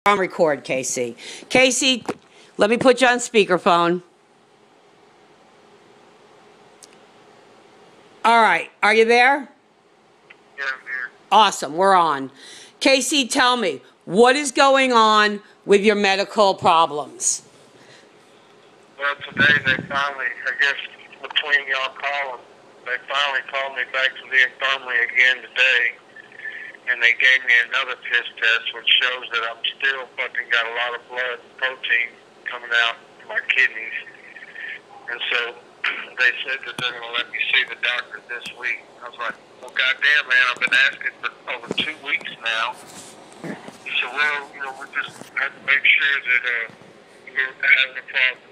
On record, Casey. Casey, let me put you on speakerphone. All right, are you there? Yeah, I'm here. Awesome, we're on. Casey, tell me, what is going on with your medical problems? Well, today they finally, I guess between y'all calling, they finally called me back to the infirmary again today, and they gave me another piss test, which shows that I'm still fucking got a lot of blood and protein coming out of my kidneys. And so they said that they're going to let me see the doctor this week. I was like, well, goddamn, man, I've been asking for over 2 weeks now. He said, well, we just have to make sure that you're having a problem,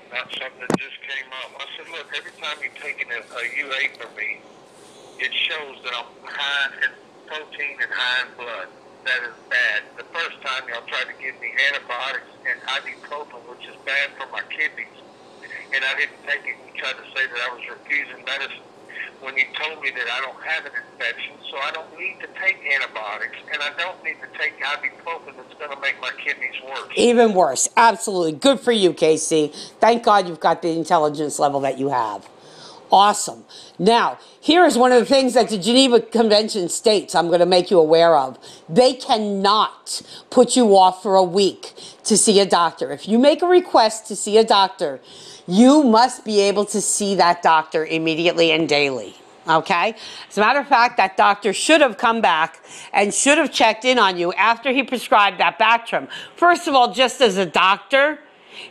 not something that just came up. I said, look, every time you're taking a UA from me, it shows that I'm high in protein and high in blood. That is bad. The first time y'all tried to give me antibiotics and ibuprofen, which is bad for my kidneys, and I didn't take it. You tried to say that I was refusing medicine when you told me that I don't have an infection, so I don't need to take antibiotics, and I don't need to take ibuprofen that's going to make my kidneys worse. Even worse. Absolutely. Good for you, Casey. Thank God you've got the intelligence level that you have. Awesome. Now, here is one of the things that the Geneva Convention states I'm going to make you aware of. They cannot put you off for a week to see a doctor. If you make a request to see a doctor, you must be able to see that doctor immediately and daily. Okay? As a matter of fact, that doctor should have come back and should have checked in on you after he prescribed that Bactrim. First of all, just as a doctor,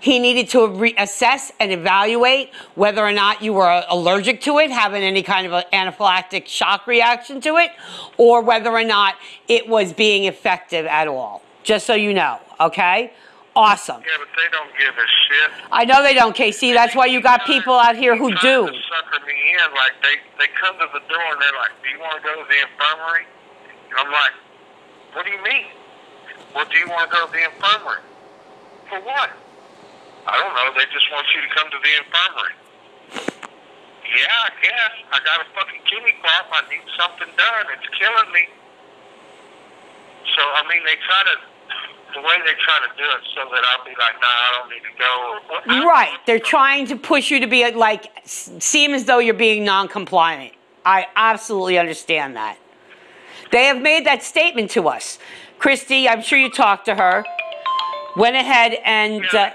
he needed to reassess and evaluate whether or not you were allergic to it, having any kind of an anaphylactic shock reaction to it, or whether or not it was being effective at all. Just so you know, okay? Awesome. Yeah, but they don't give a shit. I know they don't, Casey. That's why you got people out here who do. They sucker me in. Like, they come to the door and they're like, do you want to go to the infirmary? And I'm like, what do you mean? Well, do you want to go to the infirmary? For what? I don't know. They just want you to come to the infirmary. Yeah, I guess. I got a fucking kidney problem. I need something done. It's killing me. So, I mean, the way they try to do it so that I'll be like, nah, I don't need to go. Right. They're trying to push you to be seem as though you're being non-compliant. I absolutely understand that. They have made that statement to us. Christy, I'm sure you talked to her. Went ahead and... but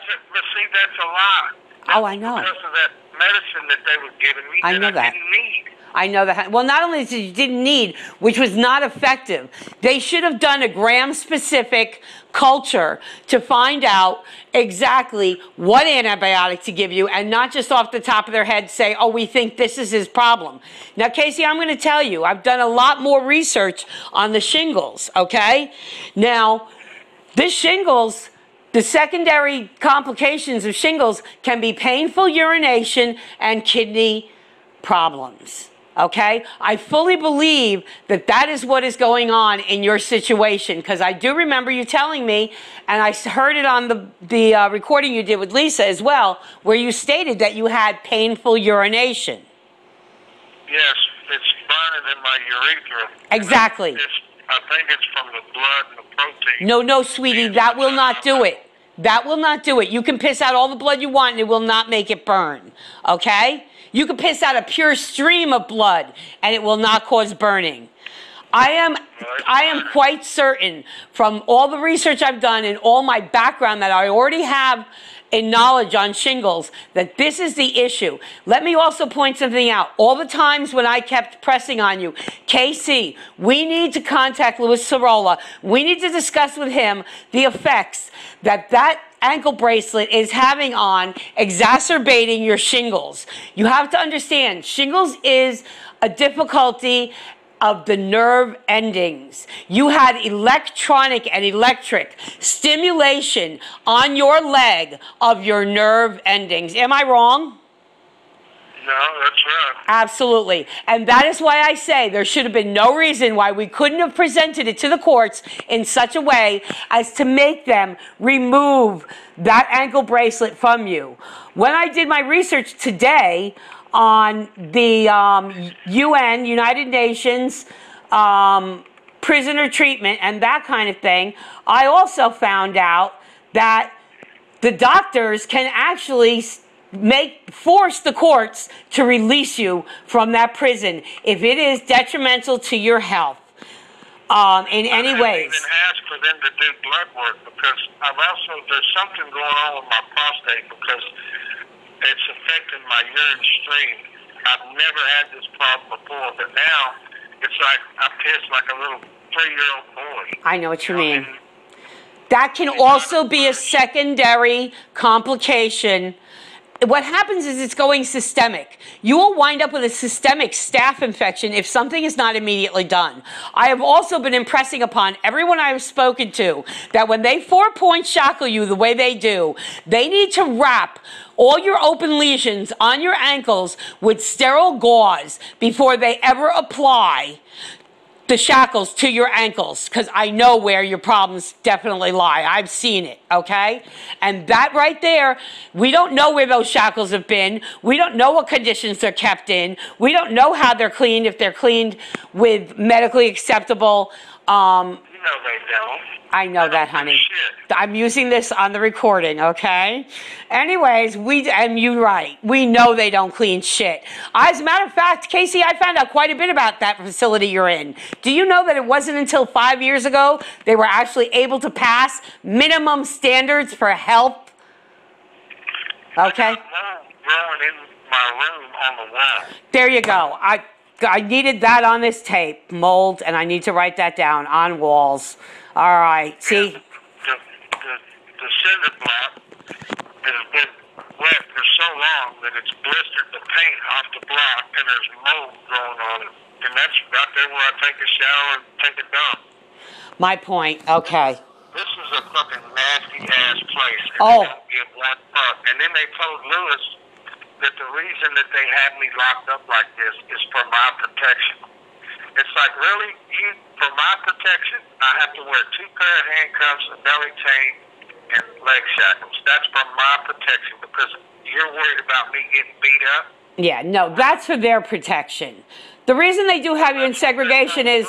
see, that's a lie. Oh, I know. Because of that medicine that they were giving me I know that. I didn't need. I know that. Well, not only did you didn't need, which was not effective, they should have done a gram-specific culture to find out exactly what antibiotic to give you and not just off the top of their head say, oh, we think this is his problem. Now, Casey, I'm going to tell you, I've done a lot more research on the shingles, okay? Now, this shingles... The secondary complications of shingles can be painful urination and kidney problems, okay? I fully believe that that is what is going on in your situation because I do remember you telling me, and I heard it on the recording you did with Lisa as well, where you stated that you had painful urination. Yes, it's burning in my urethra. Exactly. I think it's from the blood and the protein. No, sweetie, that will not do it. That will not do it. You can piss out all the blood you want and it will not make it burn, okay? You can piss out a pure stream of blood and it will not cause burning. I am quite certain from all the research I've done and all my background that I already have in knowledge on shingles that this is the issue. Let me also point something out. All the times when I kept pressing on you, KC, we need to contact Louis Sorolla. We need to discuss with him the effects that ankle bracelet is having on exacerbating your shingles. You have to understand, shingles is a difficulty of the nerve endings. You had electronic and electric stimulation on your leg of your nerve endings. Am I wrong? No, that's right. Absolutely. And that is why I say there should have been no reason why we couldn't have presented it to the courts in such a way as to make them remove that ankle bracelet from you. When I did my research today on the UN, United Nations prisoner treatment and that kind of thing, I also found out that the doctors can actually force the courts to release you from that prison if it is detrimental to your health in any ways. I even asked for them to do blood work because there's something going on with my prostate because it's affecting my urine stream. I've never had this problem before, but now it's like I piss like a little 3-year-old boy. I know what you mean. That can also be a secondary complication. What happens is it's going systemic. You will wind up with a systemic staph infection if something is not immediately done. I have also been impressing upon everyone I have spoken to that when they 4-point shackle you the way they do, they need to wrap all your open lesions on your ankles with sterile gauze before they ever apply the shackles to your ankles, because I know where your problems definitely lie. I've seen it, okay? And that right there, we don't know where those shackles have been. We don't know what conditions they're kept in. We don't know how they're cleaned, if they're cleaned with medically acceptable. You know they don't. I know that, honey. I'm using this on the recording, okay? Anyways, and you're right. We know they don't clean shit. As a matter of fact, Casey, I found out quite a bit about that facility you're in. Do you know that it wasn't until 5 years ago they were actually able to pass minimum standards for health? Okay? I got mold growing in my room on the wall. There you go. I needed that on this tape, mold, and I need to write that down on walls. All right, see? The cinder block has been wet for so long that it's blistered the paint off the block, and there's mold growing on it. And that's right there where I take a shower and take a dump. My point, okay. This is a fucking nasty-ass place. And Oh. They don't give one fuck. And then they told Lewis that the reason that they had me locked up like this is for my protection. It's like, really? For my protection, I have to wear 2 pair of handcuffs, a belly chain, and leg shackles. That's for my protection because you're worried about me getting beat up? Yeah, no, that's for their protection. The reason they do have you in segregation is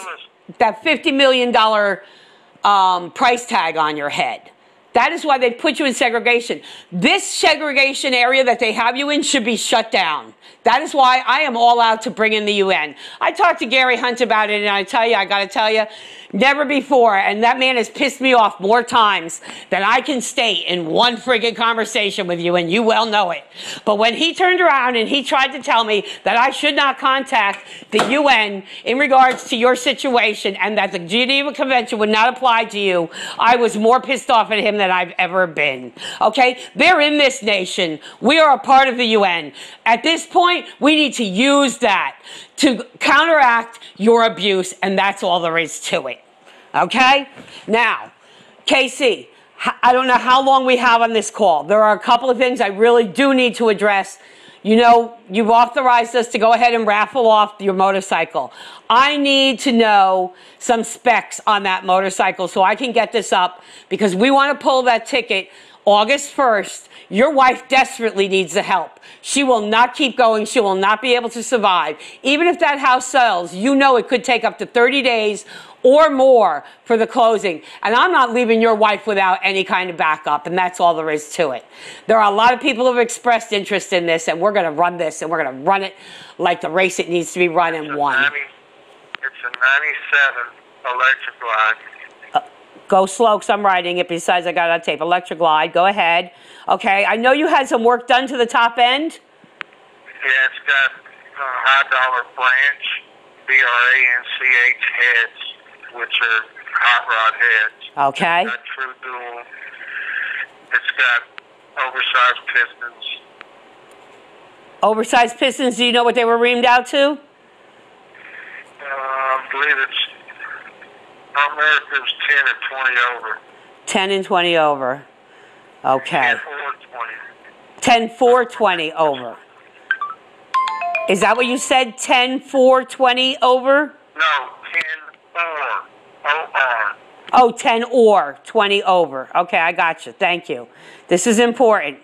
that $50 million price tag on your head. That is why they put you in segregation. This segregation area that they have you in should be shut down. That is why I am all out to bring in the UN. I talked to Gary Hunt about it, and I got to tell you, never before, and that man has pissed me off more times than I can state in one friggin' conversation with you, and you well know it. But when he turned around and he tried to tell me that I should not contact the UN in regards to your situation and that the Geneva Convention would not apply to you, I was more pissed off at him than I've ever been. Okay? They're in this nation. We are a part of the UN. At this point, we need to use that to counteract your abuse, and that's all there is to it. Okay? Now, Casey, I don't know how long we have on this call. There are a couple of things I really do need to address. You know, you've authorized us to go ahead and raffle off your motorcycle. I need to know some specs on that motorcycle so I can get this up because we want to pull that ticket August 1st. Your wife desperately needs the help. She will not keep going. She will not be able to survive. Even if that house sells, you know it could take up to 30 days or more for the closing. And I'm not leaving your wife without any kind of backup, and that's all there is to it. There are a lot of people who have expressed interest in this, and we're going to run this, and we're going to run it like the race it needs to be run and won. It's a 97 Electra Glide. Go slow, because I'm writing it. Besides, I got it on tape. Electra Glide. Go ahead. Okay, I know you had some work done to the top end. Yeah, it's got high dollar branch, BRANCH heads, which are hot rod heads. Okay. It's got true dual. It's got oversized pistons. Oversized pistons, do you know what they were reamed out to? I believe it's America's 10 and 20 over. 10 and 20 over. Okay. 10, 4, 20. 10, 4, 20 over. Is that what you said? 10, 4, 20 over? No, 10, 4, OR. Oh, 10 or 20 over. Okay, I got you. Thank you. This is important.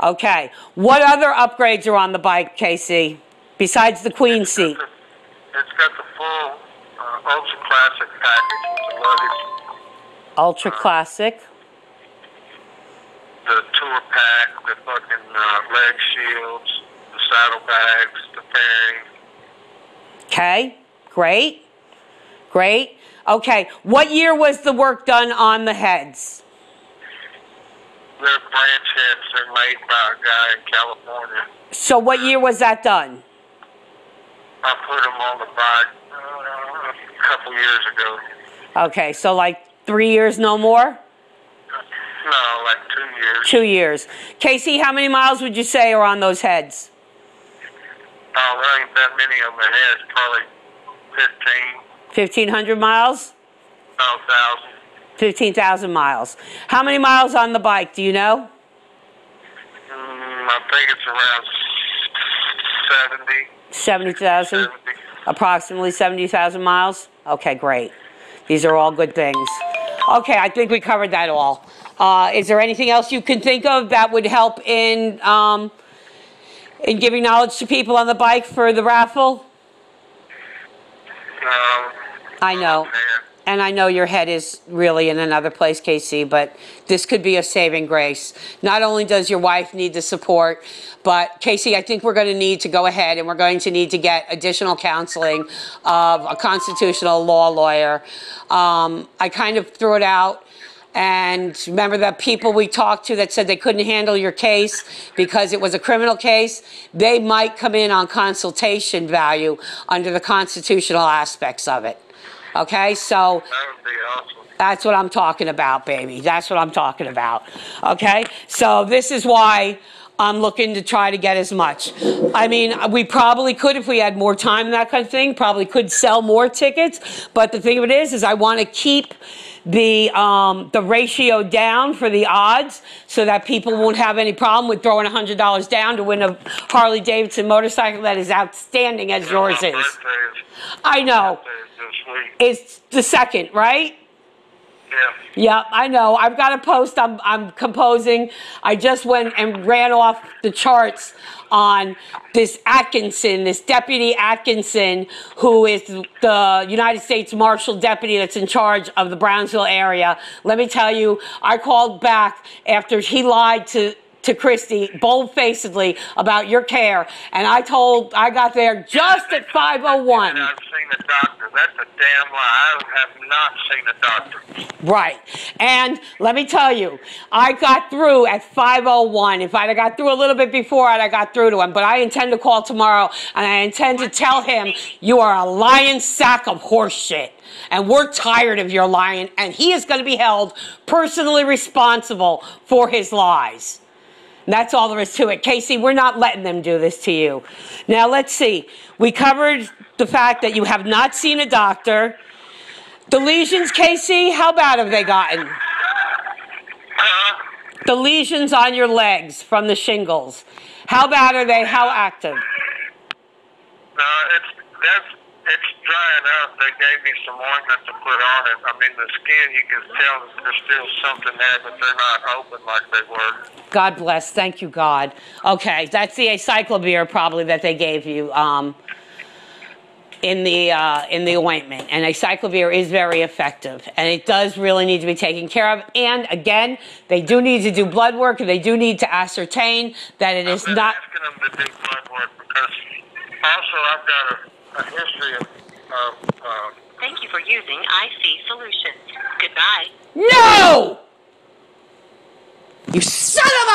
Okay. What other upgrades are on the bike, Casey, besides the queen seat? It's got the full Ultra Classic package with the luggage, Ultra Classic. the tour pack, the fucking leg shields, the saddlebags, the fairing. Okay, great. Great. Okay, what year was the work done on the heads? They're branch heads. They're made by a guy in California. So what year was that done? I put them on the bike a couple years ago. Okay, so like 3 years, no more? No, like 2 years. 2 years. Casey, how many miles would you say are on those heads? Oh, there ain't that many of them heads. Probably 15. 1,500 miles? No, 1,000. 15,000 miles. How many miles on the bike, do you know? I think it's around 70. 70,000? 70. Approximately 70,000 miles? Okay, great. These are all good things. Okay, I think we covered that all. Is there anything else you can think of that would help in giving knowledge to people on the bike for the raffle? No. I know. Man. And I know your head is really in another place, Casey, but this could be a saving grace. Not only does your wife need the support, but Casey, I think we're going to need to go ahead and we're going to need to get additional counseling of a constitutional law lawyer. I kind of threw it out. And remember the people we talked to that said they couldn't handle your case because it was a criminal case? They might come in on consultation value under the constitutional aspects of it. Okay, so That would be awesome. that's what I'm talking about, baby. That's what I'm talking about. Okay, so this is why I'm looking to try to get as much. I mean, we probably could, if we had more time and that kind of thing, probably could sell more tickets. But the thing of it is I want to keep the ratio down for the odds so that people won't have any problem with throwing $100 down to win a Harley Davidson motorcycle that is outstanding as yours My is. birthday I know. this week. It's the 2nd, right? Yeah. Yep, I know. I've got a post I'm composing. I just went and ran off the charts on this Atkinson, this Deputy Atkinson, who is the United States Marshal Deputy that's in charge of the Brownsville area. Let me tell you, I called back after he lied to Christy bold-facedly about your care, and I got there just at 5:01. I've seen a doctor. That's a damn lie. I have not seen a doctor. Right. And let me tell you, I got through at 5:01. If I'd have got through a little bit before, I'd have got through to him. But I intend to call tomorrow, and I intend to tell him you are a lying sack of horse shit. And we're tired of your lying, and he is going to be held personally responsible for his lies. And that's all there is to it. Casey, we're not letting them do this to you. Now, let's see. We covered the fact that you have not seen a doctor. The lesions, Casey, how bad have they gotten? The lesions on your legs from the shingles. How bad are they? How active? No, it's drying up. They gave me some ointment to put on it. I mean, the skin, you can tell that there's still something there, but they're not open like they were. God bless. Thank you, God. Okay, that's the acyclovir probably that they gave you in the ointment. And acyclovir is very effective, and it does really need to be taken care of. And again, they do need to do blood work, and they do need to ascertain that it is not. I'm asking them to do blood work because also I've got a history of Thank you for using IC Solutions. Goodbye. No! You son of a